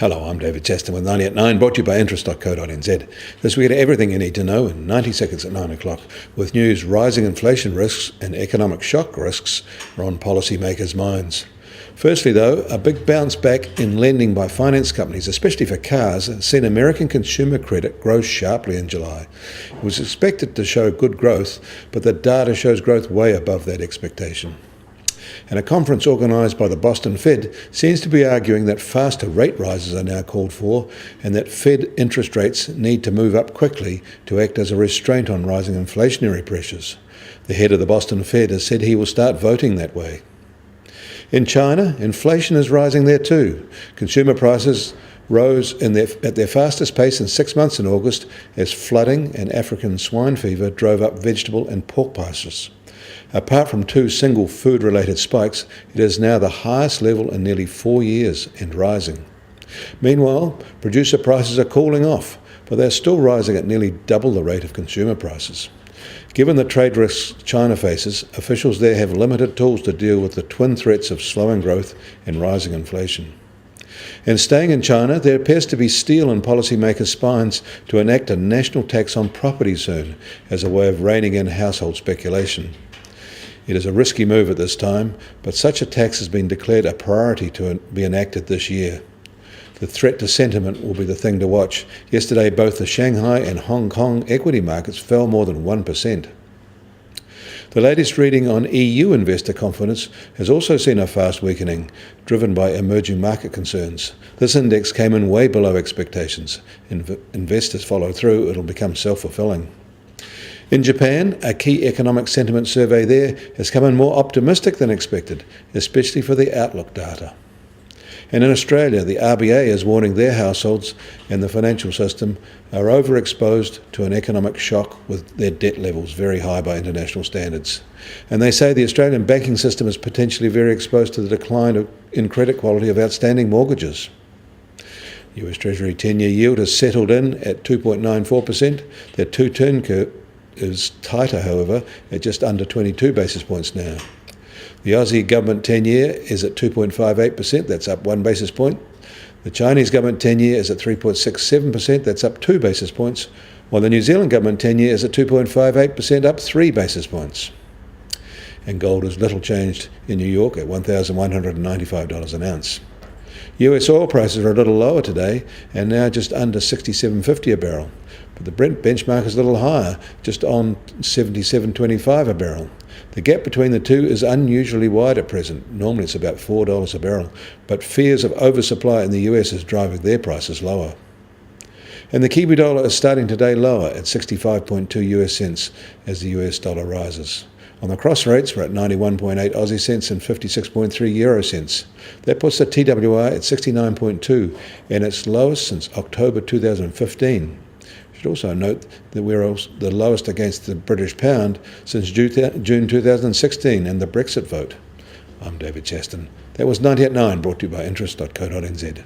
Hello, I'm David Chaston with 90 at 9, brought to you by interest.co.nz. This week, everything you need to know in 90 seconds at 9 o'clock, with news rising inflation risks and economic shock risks are on policymakers' minds. Firstly, though, a big bounce back in lending by finance companies, especially for cars, has seen American consumer credit grow sharply in July. It was expected to show good growth, but the data shows growth way above that expectation. And a conference organised by the Boston Fed seems to be arguing that faster rate rises are now called for and that Fed interest rates need to move up quickly to act as a restraint on rising inflationary pressures. The head of the Boston Fed has said he will start voting that way. In China, inflation is rising there too. Consumer prices rose at their fastest pace in 6 months in August as flooding and African swine fever drove up vegetable and pork prices. Apart from two single food-related spikes, it is now the highest level in nearly 4 years and rising. Meanwhile, producer prices are cooling off, but they're still rising at nearly double the rate of consumer prices. Given the trade risks China faces, officials there have limited tools to deal with the twin threats of slowing growth and rising inflation. And staying in China, there appears to be steel in policymakers' spines to enact a national tax on property soon as a way of reining in household speculation. It is a risky move at this time, but such a tax has been declared a priority to be enacted this year. The threat to sentiment will be the thing to watch. Yesterday, both the Shanghai and Hong Kong equity markets fell more than 1%. The latest reading on EU investor confidence has also seen a fast weakening, driven by emerging market concerns. This index came in way below expectations. If investors follow through, it'll become self-fulfilling. In Japan, a key economic sentiment survey there has come in more optimistic than expected, especially for the outlook data. And in Australia, the RBA is warning their households and the financial system are overexposed to an economic shock with their debt levels very high by international standards. And they say the Australian banking system is potentially very exposed to the decline in credit quality of outstanding mortgages. US Treasury 10-year yield has settled in at 2.94%. Their two-turn curve is tighter, however, at just under 22 basis points now. The Aussie government 10-year is at 2.58%, that's up 1 basis point. The Chinese government 10-year is at 3.67%, that's up 2 basis points, while the New Zealand government 10-year is at 2.58%, up 3 basis points. And gold is little changed in New York at $1,195 an ounce. US oil prices are a little lower today and now just under $67.50 a barrel. But the Brent benchmark is a little higher, just on $77.25 a barrel. The gap between the two is unusually wide at present. Normally it's about $4 a barrel, but fears of oversupply in the US is driving their prices lower. And the Kiwi dollar is starting today lower at 65.2 US cents as the US dollar rises. On the cross rates, we're at 91.8 Aussie cents and 56.3 Euro cents. That puts the TWI at 69.2 and its lowest since October 2015. Should also note that we're the lowest against the British pound since June 2016 and the Brexit vote. I'm David Chaston. That was 90 at 9, brought to you by interest.co.nz.